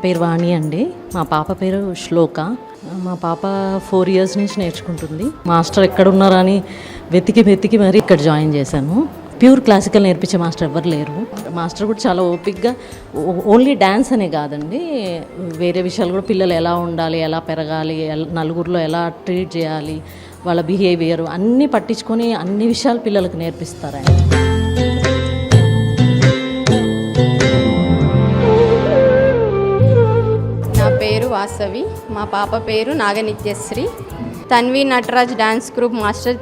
పేరు వాణి అండి. మా పాప పేరు శ్లోక. మా పాప 4 years నుంచి నేర్చుకుంటుంది. మాస్టర్ ఎక్కడున్నారని వెతికి మరీ ఇక్కడ జాయిన్ చేశాను. ప్యూర్ క్లాసికల్ నేర్పించే మాస్టర్ ఎవ్వరు లేరు. మాస్టర్ కూడా చాలా ఓపిక్గా, ఓన్లీ డ్యాన్స్ అనే కాదండి, వేరే విషయాలు కూడా, పిల్లలు ఎలా ఉండాలి, ఎలా పెరగాలి, నలుగురిలో ఎలా ట్రీట్ చేయాలి, వాళ్ళ బిహేవియర్ అన్నీ పట్టించుకొని అన్ని విషయాలు పిల్లలకు నేర్పిస్తారు ఆయన. నా పేరు వాసవి, మా పాప పేరు Naganithyasri. Tanvi Nataraj dance group master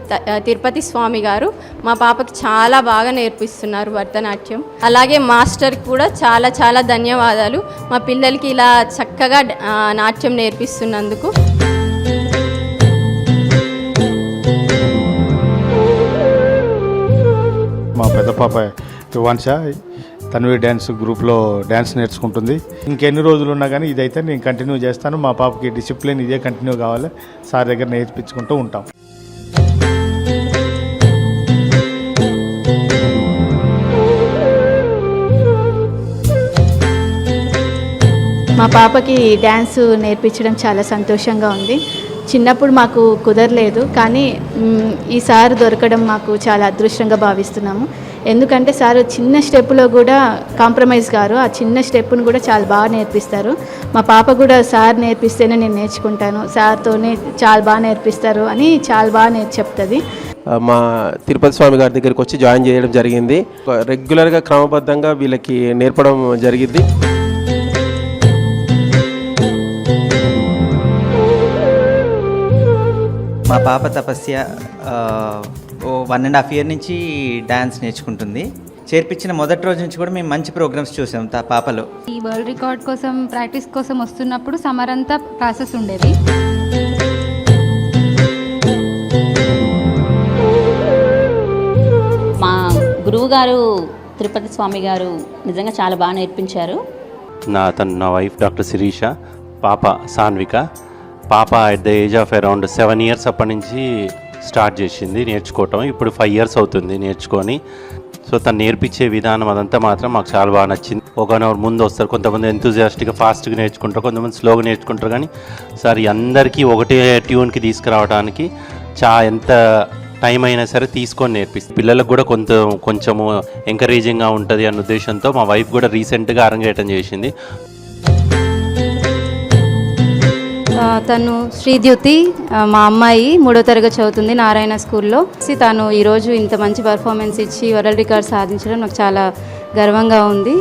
Tirupati Swamy garu మా పాపకి చాలా బాగా నేర్పిస్తున్నారు భరతనాట్యం. అలాగే మాస్టర్కి కూడా చాలా చాలా ధన్యవాదాలు, మా పిల్లలకి ఇలా చక్కగా నాట్యం నేర్పిస్తున్నందుకు. మా పెద్ద పాప యువాన్ష తన్వి డ్యాన్స్ గ్రూప్లో డ్యాన్స్ నేర్చుకుంటుంది. ఇంకెన్ని రోజులు ఉన్నా కానీ ఇదైతే నేను కంటిన్యూ చేస్తాను. మా పాపకి డిసిప్లిన్ ఇదే కంటిన్యూ కావాలి. సార్ దగ్గర నేర్పించుకుంటూ ఉంటాం. మా పాపకి డ్యాన్స్ నేర్పించడం చాలా సంతోషంగా ఉంది. చిన్నప్పుడు మాకు కుదరలేదు, కానీ ఈ సార్ దొరకడం మాకు చాలా అదృష్టంగా భావిస్తున్నాము. ఎందుకంటే సార్ చిన్న స్టెప్పులో కూడా కాంప్రమైజ్ గారు, ఆ చిన్న స్టెప్పును కూడా చాలా బాగా నేర్పిస్తారు. మా పాప కూడా సార్ నేర్పిస్తేనే నేను నేర్చుకుంటాను, సార్తోనే చాలా బాగా నేర్పిస్తారు అని చాలా బాగా చెప్తుంది. మా తిరుపతి స్వామి గారి దగ్గరికి వచ్చి జాయిన్ చేయడం జరిగింది. రెగ్యులర్గా క్రమబద్ధంగా వీళ్ళకి నేర్పడం జరిగింది. మా పాప తపస్య 1.5 year నుంచి డ్యాన్స్ నేర్చుకుంటుంది. చేర్పించిన మొదటి రోజు నుంచి కూడా మేము మంచి ప్రోగ్రామ్స్ చూసాం పాపలో. ఈ వరల్డ్ రికార్డ్ కోసం ప్రాక్టీస్ కోసం వస్తున్నప్పుడు సమ్మర్ అంతా క్లాసెస్ ఉండేవి. మా గురువు గారు తిరుపతి స్వామి గారు నిజంగా చాలా బాగా నేర్పించారు. నా వైఫ్ డాక్టర్ శిరీష, పాప సాన్విక. పాప at the age of around 7 years అప్పటి నుంచి స్టార్ట్ చేసింది నేర్చుకోవటం. ఇప్పుడు 5 years అవుతుంది నేర్చుకొని. సో తను నేర్పించే విధానం అదంతా మాత్రం మాకు చాలా బాగా నచ్చింది. 1 hour ముందు వస్తారు, కొంతమంది ఎంతూజియాస్టిక్గా ఫాస్ట్గా నేర్చుకుంటారు, కొంతమంది స్లోగా నేర్చుకుంటారు. కానీ సార్ అందరికీ ఒకటే ట్యూన్కి తీసుకురావడానికి ఎంత టైం అయినా సరే తీసుకొని నేర్పిస్తుంది. పిల్లలకు కూడా కొంచెము ఎంకరేజింగ్గా ఉంటుంది అన్న ఉద్దేశంతో మా వైఫ్ కూడా రీసెంట్గా అరంగేటం చేసింది. తను శ్రీద్యుతి, మా అమ్మాయి 3వ తరగతి చదువుతుంది నారాయణ స్కూల్లో. తను ఈరోజు ఇంత మంచి పర్ఫార్మెన్స్ ఇచ్చి వరల్డ్ రికార్డ్ సాధించడం నాకు చాలా గర్వంగా ఉంది.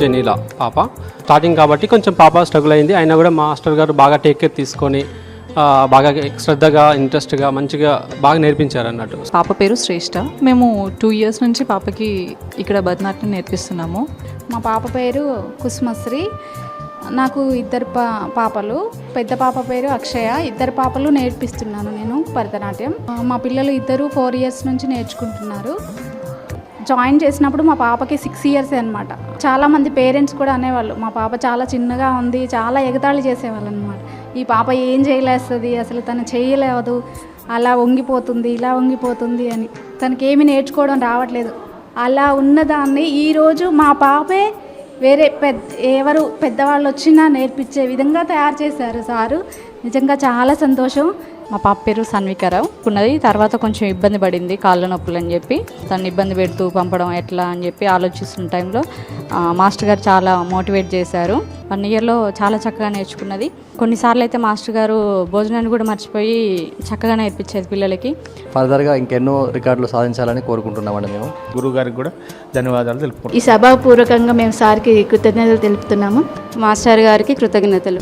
జెనీలా పాప స్టార్టింగ్ కాబట్టి కొంచెం పాప స్ట్రగుల్ అయింది. అయినా కూడా మాస్టర్ గారు బాగా టేక్ కేర్ తీసుకొని బాగా శ్రద్ధగా, ఇంట్రెస్ట్గా, మంచిగా బాగా నేర్పించారు అన్నట్టు. పాప పేరు శ్రేష్ఠ. మేము 2 years నుంచి పాపకి ఇక్కడ భరతనాట్యం నేర్పిస్తున్నాము. మా పాప పేరు కుసుమశ్రీ. నాకు 2 పాపలు. పెద్ద పాప పేరు అక్షయ. 2 పాపలు నేర్పిస్తున్నాను నేను భరతనాట్యం. మా పిల్లలు 2 4 years నుంచి నేర్చుకుంటున్నారు. జాయిన్ చేసినప్పుడు మా పాపకి 6 years అనమాట. చాలామంది పేరెంట్స్ కూడా అనేవాళ్ళు, మా పాప చాలా చిన్నగా ఉంది, చాలా ఎగతాళి చేసేవాళ్ళు అనమాట. ఈ పాప ఏం చేయలేస్తుంది, అసలు తను చేయలేదు, అలా వంగిపోతుంది, ఇలా వంగిపోతుంది అని, తనకేమి నేర్చుకోవడం రావట్లేదు. అలా ఉన్నదాన్ని ఈరోజు మా పాపే వేరే ఎవరు పెద్దవాళ్ళు వచ్చినా నేర్పించే విధంగా తయారు చేశారు సారు. నిజంగా చాలా సంతోషం. మా పాప పేరు సన్వికారావు ఉన్నది. తర్వాత కొంచెం ఇబ్బంది పడింది, కాళ్ళ నొప్పులు అని చెప్పి తను ఇబ్బంది పెడుతూ పంపడం ఎట్లా అని చెప్పి ఆలోచిస్తున్న టైంలో మాస్టర్ గారు చాలా మోటివేట్ చేశారు. 1 yearలో చాలా చక్కగా నేర్చుకున్నది. కొన్నిసార్లు అయితే మాస్టర్ గారు భోజనాన్ని కూడా మర్చిపోయి చక్కగా నేర్పించేది పిల్లలకి. ఫర్దర్గా ఇంకెన్నో రికార్డులు సాధించాలని కోరుకుంటున్నామండి. మేము గురువు గారికి కూడా ధన్యవాదాలు తెలుపుకుంటాం. ఈ సభాపూర్వకంగా మేము సార్కి కృతజ్ఞతలు తెలుపుతున్నాము. మాస్టర్ గారికి కృతజ్ఞతలు.